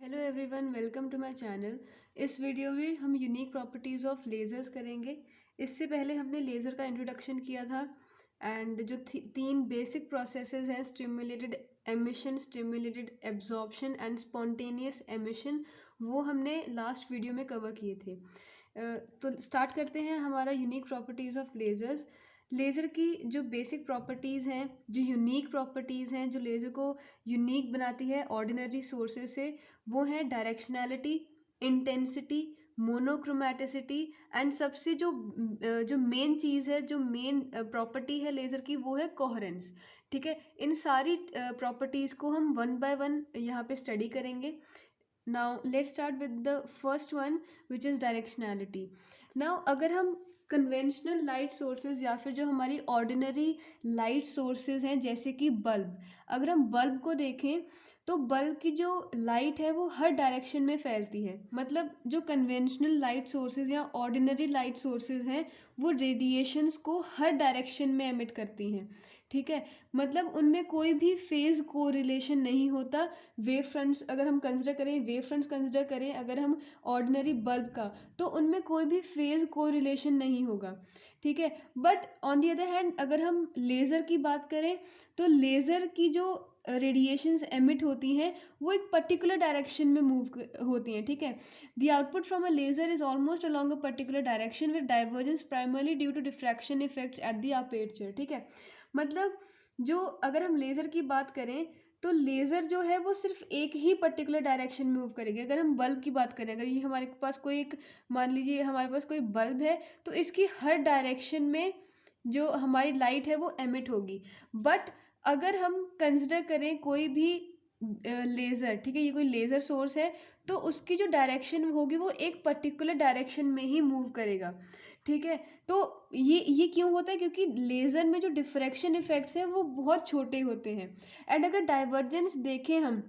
Hello everyone, welcome to my channel. इस video में हम यूनिक प्रॉपर्टीज़ ऑफ लेज़र्स करेंगे। इससे पहले हमने लेज़र का इंट्रोडक्शन किया था एंड जो तीन बेसिक प्रोसेसेस हैं, stimulated emission, stimulated absorption and spontaneous emission, वो हमने लास्ट वीडियो में कवर किए थे। तो स्टार्ट करते हैं हमारा unique properties of lasers. Laser की जो बेसिक प्रॉपर्टीज़ हैं, जो यूनिक प्रॉपर्टीज़ हैं, जो लेज़र को यूनिक बनाती है ऑर्डिनरी सोर्सेज से, वो है डायरेक्शनैलिटी, इंटेंसिटी, मोनोक्रोमेटिसिटी एंड सबसे जो मेन चीज़ है, जो मेन प्रॉपर्टी है लेज़र की, वो है कोहेरेंस। ठीक है, इन सारी प्रॉपर्टीज़ को हम वन बाय वन यहाँ पे स्टडी करेंगे। Now let's start with the first one which is directionality. Now अगर हम कन्वेंशनल लाइट सोर्सेज या फिर जो हमारी ऑर्डिनरी लाइट सोर्सेज हैं जैसे कि बल्ब, अगर हम बल्ब को देखें तो बल्ब की जो लाइट है वो हर डायरेक्शन में फैलती है। मतलब जो कन्वेंशनल लाइट सोर्सेज या ऑर्डिनरी लाइट सोर्सेज हैं वो रेडिएशंस को हर डायरेक्शन में एमिट करती हैं। ठीक है, मतलब उनमें कोई भी फेज़ को रिलेशन नहीं होता। वेव फ्रंट्स अगर हम कंसिडर करें, वेव फ्रंट्स कंसिडर करें अगर हम ऑर्डिनरी बल्ब का, तो उनमें कोई भी फेज़ को रिलेशन नहीं होगा। ठीक है, but on the other hand अगर हम लेज़र की बात करें तो लेज़र की जो रेडिएशंस एमिट होती हैं वो एक पर्टिकुलर डायरेक्शन में मूव होती हैं। ठीक है, the output from a laser is almost along a particular direction with divergence primarily due to diffraction effects at the aperture. ठीक है, मतलब जो अगर हम लेज़र की बात करें तो लेज़र जो है वो सिर्फ एक ही पर्टिकुलर डायरेक्शन में मूव करेगी। अगर हम बल्ब की बात करें, अगर ये हमारे पास कोई एक, मान लीजिए हमारे पास कोई बल्ब है, तो इसकी हर डायरेक्शन में जो हमारी लाइट है वो एमिट होगी। बट अगर हम कंसिडर करें कोई भी लेज़र, ठीक है, ये कोई लेज़र सोर्स है, तो उसकी जो डायरेक्शन होगी वो एक पर्टिकुलर डायरेक्शन में ही मूव करेगा। ठीक है, तो ये क्यों होता है? क्योंकि लेज़र में जो डिफ्रैक्शन इफेक्ट्स हैं वो बहुत छोटे होते हैं। एंड अगर डाइवर्जेंस देखें हम,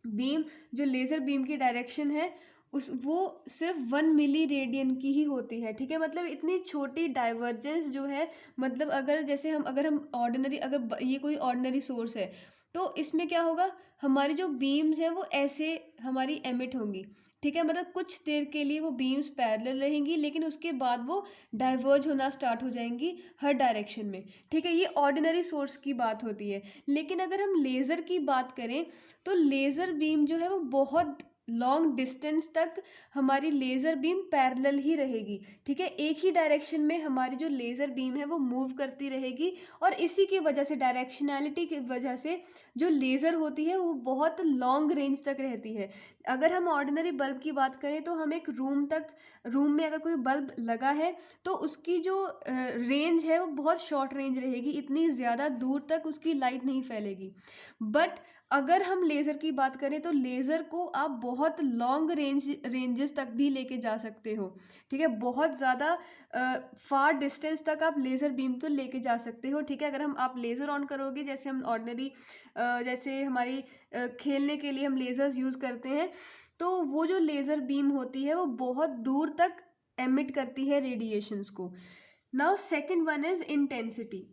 बीम, जो लेज़र बीम की डायरेक्शन है उस वो सिर्फ 1 मिली रेडियन की ही होती है। ठीक है, मतलब इतनी छोटी डाइवर्जेंस जो है, मतलब अगर जैसे अगर हम ऑर्डिनरी, ये कोई ऑर्डिनरी सोर्स है तो इसमें क्या होगा, हमारी जो बीम्स हैं वो ऐसे हमारी एमिट होंगी। ठीक है, मतलब कुछ देर के लिए वो बीम्स पैरेलल रहेंगी लेकिन उसके बाद वो डाइवर्ज होना स्टार्ट हो जाएंगी हर डायरेक्शन में। ठीक है, ये ऑर्डिनरी सोर्स की बात होती है। लेकिन अगर हम लेज़र की बात करें तो लेज़र बीम जो है वो बहुत लॉन्ग डिस्टेंस तक हमारी लेज़र बीम पैरेलल ही रहेगी। ठीक है, एक ही डायरेक्शन में हमारी जो लेज़र बीम है वो मूव करती रहेगी और इसी की वजह से, डायरेक्शनैलिटी की वजह से, जो लेज़र होती है वो बहुत लॉन्ग रेंज तक रहती है। अगर हम ऑर्डिनरी बल्ब की बात करें तो हम एक रूम में अगर कोई बल्ब लगा है तो उसकी जो रेंज है वो बहुत शॉर्ट रेंज रहेगी, इतनी ज़्यादा दूर तक उसकी लाइट नहीं फैलेगी। बट अगर हम लेज़र की बात करें तो लेज़र को आप बहुत लॉन्ग रेंजेस तक भी लेके जा सकते हो। ठीक है, बहुत ज़्यादा फार डिस्टेंस तक आप लेज़र बीम को लेके जा सकते हो। ठीक है, अगर आप लेज़र ऑन करोगे, जैसे हम ऑर्डिनरी, जैसे हमारी खेलने के लिए हम लेज़र्स यूज़ करते हैं, तो वो जो लेज़र बीम होती है वो बहुत दूर तक एमिट करती है रेडिएशंस को। Now second one is intensity.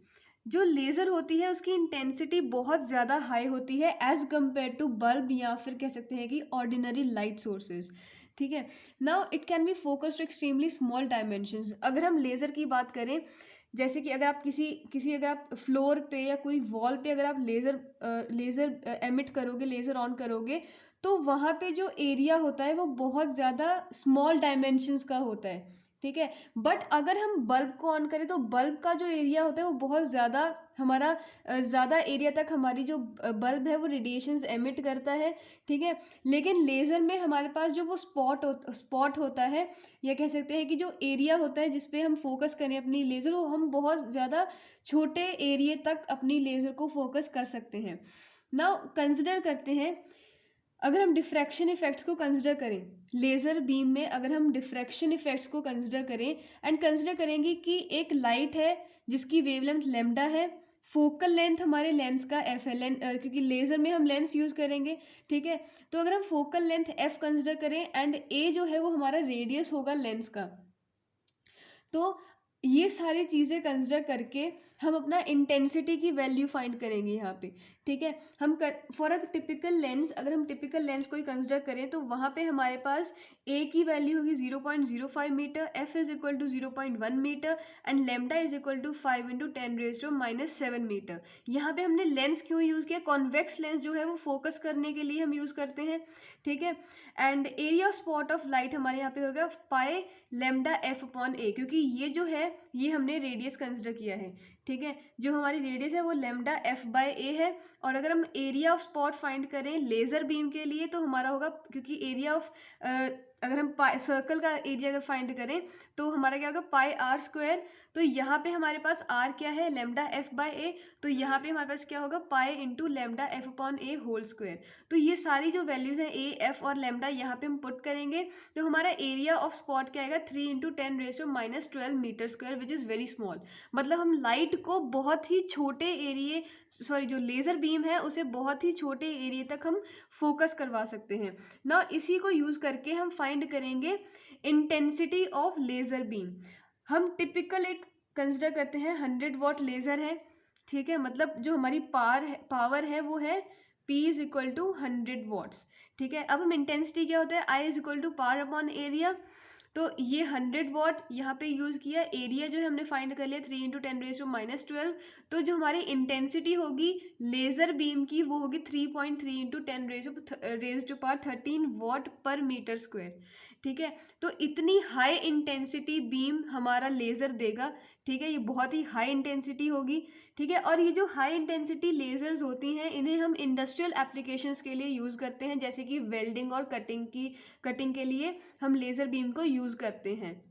जो लेज़र होती है उसकी इंटेंसिटी बहुत ज़्यादा हाई होती है एज़ कम्पेयर टू बल्ब, या फिर कह सकते हैं कि ऑर्डिनरी लाइट सोर्सेज। ठीक है, now it can be focused to extremely small dimensions. अगर हम लेज़र की बात करें, जैसे कि अगर आप किसी अगर आप फ्लोर पे या कोई वॉल पे अगर आप लेज़र एमिट करोगे, लेज़र ऑन करोगे, तो वहाँ पे जो एरिया होता है वो बहुत ज़्यादा स्मॉल डायमेंशंस का होता है। ठीक है, बट अगर हम बल्ब को ऑन करें तो बल्ब का जो एरिया होता है वो बहुत ज़्यादा, हमारा ज़्यादा एरिया तक हमारी जो बल्ब है वो रेडिएशंस एमिट करता है। ठीक है, लेकिन लेज़र में हमारे पास जो वो स्पॉट होता है, या कह सकते हैं कि जो एरिया होता है जिस पे हम फोकस करें अपनी लेज़र, वो हम बहुत ज़्यादा छोटे एरिया तक अपनी लेज़र को फोकस कर सकते हैं। नाउ कंसिडर करते हैं, अगर हम डिफ्रैक्शन इफेक्ट्स को कंसिडर करें लेज़र बीम में, अगर हम डिफ्रैक्शन इफेक्ट्स को कंसिडर करें एंड कंसिडर करेंगे कि एक लाइट है जिसकी वेवलेंथ लैम्डा है, फोकल लेंथ हमारे लेंस का एफ है, क्योंकि लेज़र में हम लेंस यूज़ करेंगे। ठीक है, तो अगर हम फोकल लेंथ एफ कंसिडर करें एंड ए जो है वो हमारा रेडियस होगा लेंस का, तो ये सारी चीज़ें कंसिडर करके हम अपना इंटेंसिटी की वैल्यू फाइंड करेंगे यहाँ पे, ठीक है। हम फॉर अ टिपिकल लेंस, अगर हम टिपिकल लेंस कोई कंसिडर करें तो वहाँ पे हमारे पास ए की वैल्यू होगी 0.05 metre, F is equal to 0.1 metre and lambda is equal to 5 into 10⁻⁻7 metre. यहाँ पे हमने लेंस क्यों यूज़ किया, कॉन्वेक्स लेंस जो है वो फोकस करने के लिए हम यूज़ करते हैं, ठीक है। And area of spot of light हमारे यहाँ पे हो गया पाई लेमडा एफ अपॉन ए, क्योंकि ये जो है ये हमने रेडियस कंसिडर किया है, ठीक है। जो हमारी रेडियस है वो लेमडा एफ बाय ए है। और अगर हम एरिया ऑफ स्पॉट फाइंड करें लेज़र बीम के लिए तो हमारा होगा, क्योंकि एरिया ऑफ अगर हम सर्कल का एरिया अगर फाइंड करें तो हमारा क्या होगा पाई आर स्क्वायर। तो यहाँ पे हमारे पास आर क्या है, लेमडा एफ बाय ए, तो यहाँ पे हमारे पास क्या होगा pi into lambda F upon A whole square. तो ये सारी जो वैल्यूज़ हैं ए एफ और लेमडा यहाँ पे हम पुट करेंगे तो हमारा एरिया ऑफ स्पॉट क्या आएगा 3 into 10⁻⁻12 metre square, which is very small. मतलब हम लाइट को बहुत ही छोटे एरिए, सॉरी जो लेज़र बीम है उसे बहुत ही छोटे एरिए तक हम फोकस करवा सकते हैं ना। इसी को यूज़ करके हम फाइंड करेंगे इंटेंसिटी ऑफ लेज़र बीम। हम टिपिकल एक कंसिडर करते हैं 100 वॉट लेज़र है, ठीक है। मतलब जो हमारी पावर है वो है P is equal to 100 watts, ठीक है। अब हम इंटेंसिटी क्या होता है I is equal to power upon area. तो ये 100 वॉट यहाँ पे यूज़ किया, एरिया जो है हमने फाइंड कर लिया 3 इंटू 10⁻⁻12। तो जो हमारी इंटेंसिटी होगी लेज़र बीम की वो होगी 3.3 इंटू 10⁻13 वॉट पर मीटर स्क्वायर, ठीक है। तो इतनी हाई इंटेंसिटी बीम हमारा लेज़र देगा, ठीक है। ये बहुत ही हाई इंटेंसिटी होगी, ठीक है। और ये जो हाई इंटेंसिटी लेज़र्स होती हैं इन्हें हम इंडस्ट्रियल एप्लीकेशंस के लिए यूज़ करते हैं, जैसे कि वेल्डिंग और कटिंग के लिए हम लेज़र बीम को यूज़ करते हैं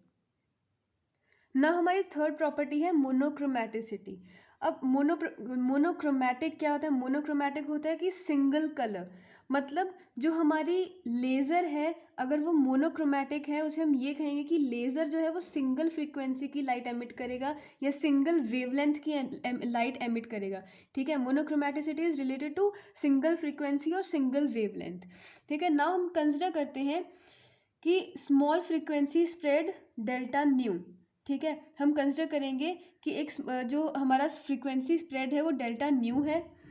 ना। हमारी थर्ड प्रॉपर्टी है मोनोक्रोमेटिसिटी। अब मोनोक्रोमैटिक क्या होता है, मोनोक्रोमैटिक होता है कि सिंगल कलर, मतलब जो हमारी लेज़र है अगर वो मोनोक्रोमैटिक है उसे हम ये कहेंगे कि लेज़र जो है वो सिंगल फ्रीक्वेंसी की लाइट एमिट करेगा या सिंगल वेवलेंथ की लाइट एमिट करेगा, ठीक है। Monochromaticity is related to single frequency और सिंगल वेवलेंथ, ठीक है। नाउ हम कंसिडर करते हैं कि small frequency spread delta nu, ठीक है। हम कंसिडर करेंगे कि एक जो हमारा फ्रीक्वेंसी स्प्रेड है वो डेल्टा न्यू है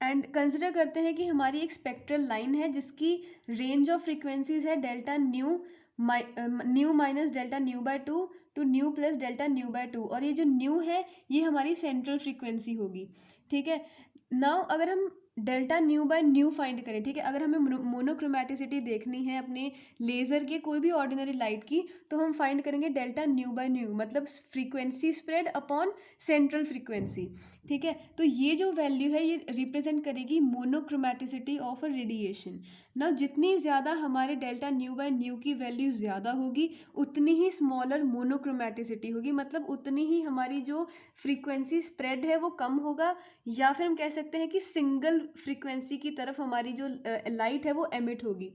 एंड कंसिडर करते हैं कि हमारी एक स्पेक्ट्रल लाइन है जिसकी रेंज ऑफ फ्रीक्वेंसीज है delta nu minus delta nu by 2 to nu plus delta nu by 2, और ये जो न्यू है ये हमारी सेंट्रल फ्रीक्वेंसी होगी, ठीक है। नाउ अगर हम delta nu by nu find करें, ठीक है, अगर हमें मोनोक्रोमैटिसिटी देखनी है अपने लेज़र के कोई भी ऑर्डिनरी लाइट की तो हम फाइंड करेंगे डेल्टा न्यू बाय न्यू, मतलब frequency spread upon central frequency, ठीक है। तो ये जो वैल्यू है ये रिप्रेजेंट करेगी मोनोक्रोमैटिसिटी ऑफ अ रेडिएशन ना। जितनी ज़्यादा हमारे डेल्टा न्यू बाय न्यू की वैल्यू ज़्यादा होगी उतनी ही स्मॉलर मोनोक्रोमैटिसिटी होगी, मतलब उतनी ही हमारी जो फ्रीक्वेंसी स्प्रेड है वो कम होगा, या फिर हम कह सकते हैं कि सिंगल फ्रीक्वेंसी की तरफ हमारी जो लाइट है वो एमिट होगी।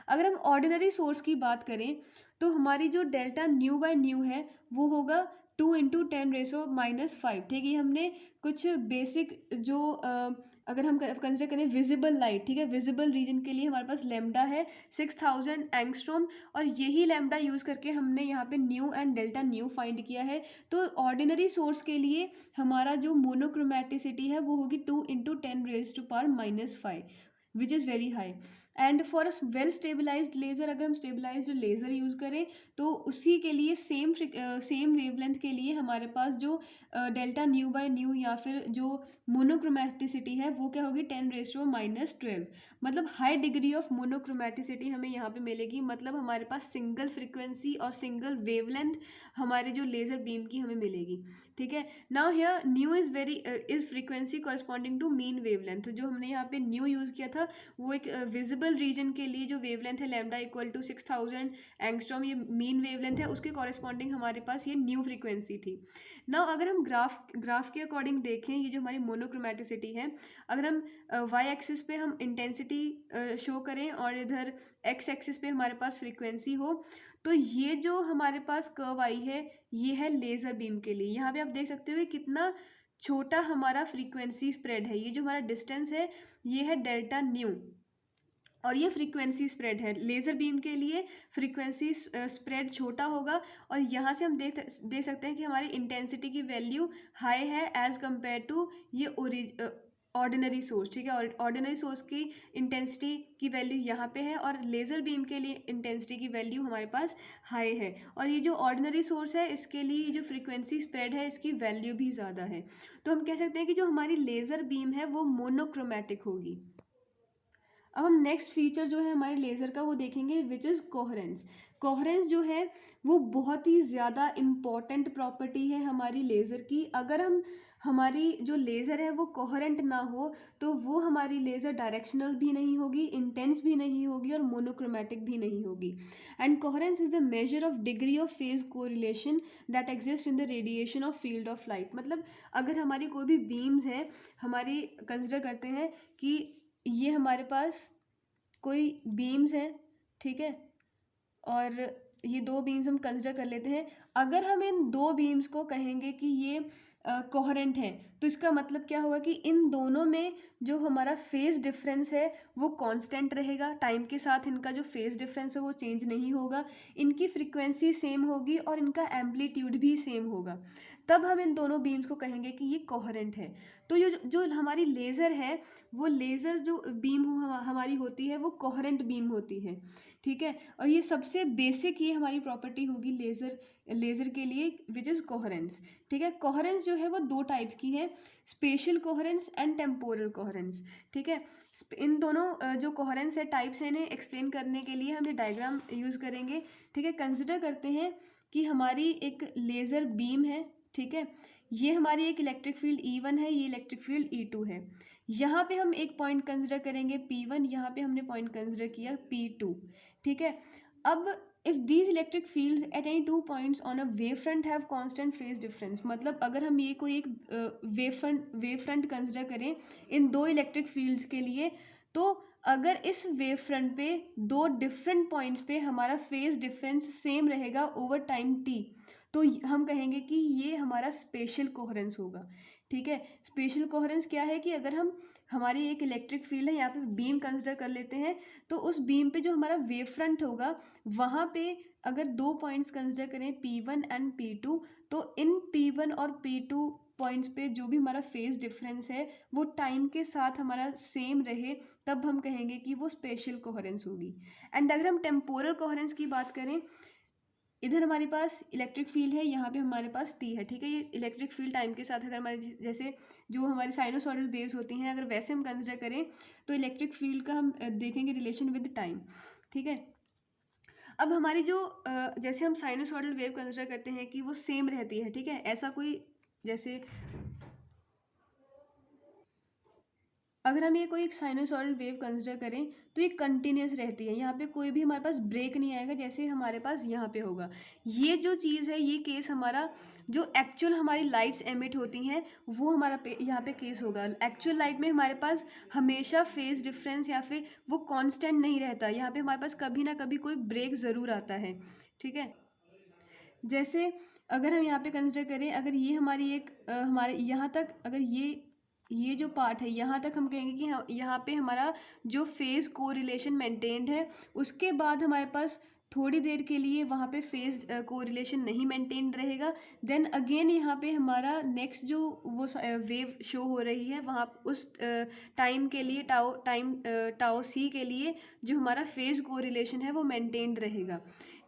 अगर हम ऑर्डिनरी सोर्स की बात करें तो हमारी जो डेल्टा न्यू बाय न्यू है वो होगा 2 इंटू 10⁻⁻5, ठीक है। ये हमने कुछ बेसिक जो अगर हम कंसिडर करें विजिबल लाइट, ठीक है, विजिबल रीजन के लिए हमारे पास लेमडा है 6000 एंगस्ट्रॉम, और यही लेमडा यूज़ करके हमने यहाँ पे new and delta nu find किया है। तो ऑर्डिनरी सोर्स के लिए हमारा जो मोनोक्रोमैटिसिटी है वो होगी 2 into 10⁻⁻5 which is very high. And for a well stabilised laser, अगर हम स्टेबलाइज्ड लेज़र यूज़ करें तो उसी के लिए सेम वेवलेंथ के लिए हमारे पास जो डेल्टा न्यू बाय न्यू या फिर जो मोनोक्रोमैटिसिटी है वो क्या होगी 10⁻⁻12, मतलब हाई डिग्री ऑफ मोनोक्रोमैटिसिटी हमें यहाँ पे मिलेगी, मतलब हमारे पास सिंगल फ्रीक्वेंसी और सिंगल वेवलेंथ हमारे जो लेज़र बीम की हमें मिलेगी, ठीक है। Now here nu is frequency corresponding to mean wavelength. जो हमने यहाँ पे न्यू यूज़ किया था वो एक विजिबल रीजन के लिए जो वेवलेंथ है लैम्डा इक्वल टू 6000 एंगस्ट्रॉम, ये मीन वेवलेंथ है, उसके कॉरस्पॉन्डिंग हमारे पास ये न्यू फ्रीक्वेंसी थी। नाउ अगर हम ग्राफ के अकॉर्डिंग देखें ये जो हमारी मोनोक्रोमैटिसिटी है, अगर हम वाई एक्सिस पे हम इंटेंसिटी शो करें और इधर एक्स एक्सिस पे हमारे पास फ्रीक्वेंसी हो, तो ये जो हमारे पास कर्व आई है ये है लेज़र बीम के लिए। यहाँ पे आप देख सकते हो कि कितना छोटा हमारा फ्रीक्वेंसी स्प्रेड है, ये जो हमारा डिस्टेंस है ये है डेल्टा न्यू, और ये फ्रीक्वेंसी स्प्रेड है। लेज़र बीम के लिए फ्रीक्वेंसी स्प्रेड छोटा होगा, और यहाँ से हम देख सकते हैं कि हमारी इंटेंसिटी की वैल्यू हाई है एज़ कम्पेयर टू ये ऑर्डिनरी सोर्स। ठीक है, और ऑर्डिनरी सोर्स की इंटेंसिटी की वैल्यू यहाँ पे है, और लेज़र बीम के लिए इंटेंसिटी की वैल्यू हमारे पास हाई है। और ये जो ऑर्डिनरी सोर्स है इसके लिए जो फ्रीक्वेंसी स्प्रेड है इसकी वैल्यू भी ज़्यादा है। तो हम कह सकते हैं कि जो हमारी लेज़र बीम है वो मोनोक्रोमैटिक होगी। अब हम नेक्स्ट फीचर जो है हमारे लेज़र का वो देखेंगे, विच इज़ कोहेरेंस। कोहेरेंस जो है वो बहुत ही ज़्यादा इम्पॉर्टेंट प्रॉपर्टी है हमारी लेज़र की। अगर हमारी जो लेज़र है वो कोहेरेंट ना हो तो वो हमारी लेज़र डायरेक्शनल भी नहीं होगी, इंटेंस भी नहीं होगी, और मोनोक्रोमैटिक भी नहीं होगी। And coherence is the measure of degree of phase correlation that exist in the radiation of field of light. मतलब अगर हमारी कोई भी बीम्स हैं, हमारी कंसिडर करते हैं कि ये हमारे पास कोई बीम्स हैं, ठीक है, और ये दो बीम्स हम कंसिडर कर लेते हैं। अगर हम इन दो बीम्स को कहेंगे कि ये कोहेरेंट है, तो इसका मतलब क्या होगा कि इन दोनों में जो हमारा फेज डिफरेंस है वो कांस्टेंट रहेगा। टाइम के साथ इनका जो फेज डिफरेंस है वो चेंज नहीं होगा, इनकी फ्रीक्वेंसी सेम होगी और इनका एम्पलीट्यूड भी सेम होगा। तब हम इन दोनों बीम्स को कहेंगे कि ये कोहेरेंट है। तो ये जो हमारी लेज़र है, वो लेज़र जो बीम हमारी होती है वो कोहेरेंट बीम होती है। ठीक है, और ये सबसे बेसिक ये हमारी प्रॉपर्टी होगी लेज़र के लिए, विच इज़ कोहेरेंस। ठीक है, कोहेरेंस जो है वो दो टाइप की है, special coherence and temporal coherence. ठीक है, इन दोनों जो कोहेरेंस है टाइप्स हैं, इन्हें एक्सप्लेन करने के लिए हम ये डायग्राम यूज़ करेंगे। ठीक है, कंसिडर करते हैं कि हमारी एक लेज़र बीम है। ठीक है, ये हमारी एक इलेक्ट्रिक फील्ड E1 है, ये इलेक्ट्रिक फील्ड E2 है। यहाँ पे हम एक पॉइंट कंसिडर करेंगे P1, यहाँ पे हमने पॉइंट कंसिडर किया P2। ठीक है, अब if these electric fields at any two points on a wave front have constant phase difference, मतलब अगर हम ये कोई एक वेव फ्रंट कंसिडर करें इन दो इलेक्ट्रिक फील्ड्स के लिए, तो अगर इस वेव फ्रंट पे दो डिफरेंट पॉइंट्स पे हमारा फेज डिफरेंस सेम रहेगा ओवर टाइम t, तो हम कहेंगे कि ये हमारा स्पेशल कोहेरेंस होगा। ठीक है, स्पेशल कोहेरेंस क्या है कि अगर हमारी एक इलेक्ट्रिक फील्ड है, यहाँ पे बीम कंसिडर कर लेते हैं, तो उस बीम पे जो हमारा वेव फ्रंट होगा वहाँ पे अगर दो पॉइंट्स कंसिडर करें P1 एंड P2, तो इन P1 और P2 पॉइंट्स पे जो भी हमारा फेज डिफरेंस है वो टाइम के साथ हमारा सेम रहे, तब हम कहेंगे कि वो स्पेशल कोहेरेंस होगी। एंड अगर हम टेम्पोरल कोहेरेंस की बात करें, इधर हमारे पास इलेक्ट्रिक फील्ड है, यहाँ पे हमारे पास टी है। ठीक है, ये इलेक्ट्रिक फील्ड टाइम के साथ अगर हमारे जैसे जो हमारी साइनोसॉइडल वेव्स होती हैं, अगर वैसे हम कंसिडर करें तो इलेक्ट्रिक फील्ड का हम देखेंगे रिलेशन विद टाइम। ठीक है, अब हमारी जो जैसे हम साइनोसॉइडल वेव कंसिडर करते हैं कि वो सेम रहती है। ठीक है, ऐसा कोई जैसे अगर हम ये कोई एक साइनोसॉइडल वेव कंसिडर करें तो ये कंटिन्यूस रहती है, यहाँ पे कोई भी हमारे पास ब्रेक नहीं आएगा जैसे हमारे पास यहाँ पे होगा। ये जो चीज़ है, ये केस हमारा जो एक्चुअल हमारी लाइट्स एमिट होती हैं वो हमारा यहाँ पे केस होगा। एक्चुअल लाइट में हमारे पास हमेशा फेज डिफरेंस या फिर वो कांस्टेंट नहीं रहता, यहाँ पे हमारे पास कभी ना कभी कोई ब्रेक ज़रूर आता है। ठीक है, जैसे अगर हम यहाँ पे कंसिडर करें, अगर ये हमारी एक हमारे यहाँ तक अगर ये जो पार्ट है यहाँ तक हम कहेंगे कि यहाँ पे हमारा जो फेज़ को रिलेशन मेंटेन्ड है, उसके बाद हमारे पास थोड़ी देर के लिए वहाँ पे फेज को रिलेशन नहीं मेंटेन्ड रहेगा। देन अगेन यहाँ पे हमारा नेक्स्ट जो वो वेव शो हो रही है वहाँ उस टाइम के लिए टाओ सी के लिए जो हमारा फेज को रिलेशन है वो मेंटेन्ड रहेगा।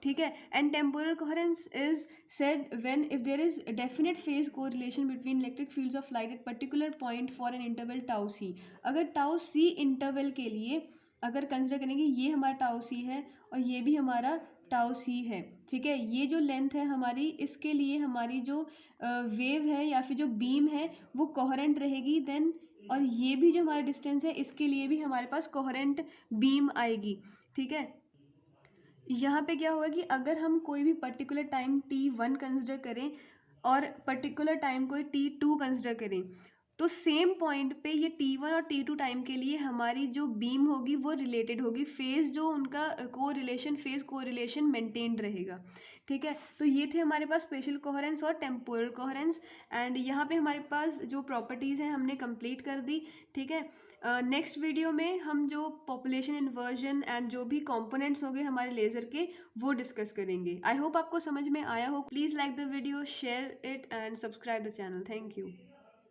ठीक है, and temporal coherence is said when if there is a definite phase correlation between electric fields of light at particular point for an interval tau c। अगर tau c इंटरवल के लिए अगर consider करेंगे ये हमारा tau c है और ये भी हमारा tau c है। ठीक है, ये जो लेंथ है हमारी, इसके लिए हमारी जो वेव है या फिर जो बीम है वो कोहेरेंट रहेगी। देन और ये भी जो हमारा डिस्टेंस है इसके लिए भी हमारे पास कोहेरेंट बीम आएगी। ठीक है, यहाँ पे क्या होगा कि अगर हम कोई भी पर्टिकुलर टाइम T1 कंसिडर करें और पर्टिकुलर टाइम कोई T2 कंसिडर करें, तो सेम पॉइंट पे ये T1 और T2 टाइम के लिए हमारी जो बीम होगी वो रिलेटेड होगी, फेज जो उनका फेज को रिलेशन मेंटेन रहेगा। ठीक है, तो ये थे हमारे पास स्पेशल कोहेरेंस और टेम्पोरल कोहेरेंस, एंड यहाँ पे हमारे पास जो प्रॉपर्टीज़ हैं हमने कंप्लीट कर दी। ठीक है, नेक्स्ट वीडियो में हम जो पॉपुलेशन इन्वर्जन एंड जो भी कंपोनेंट्स होंगे हमारे लेज़र के वो डिस्कस करेंगे। आई होप आपको समझ में आया हो। Please like the video, share it and subscribe the channel. Thank you.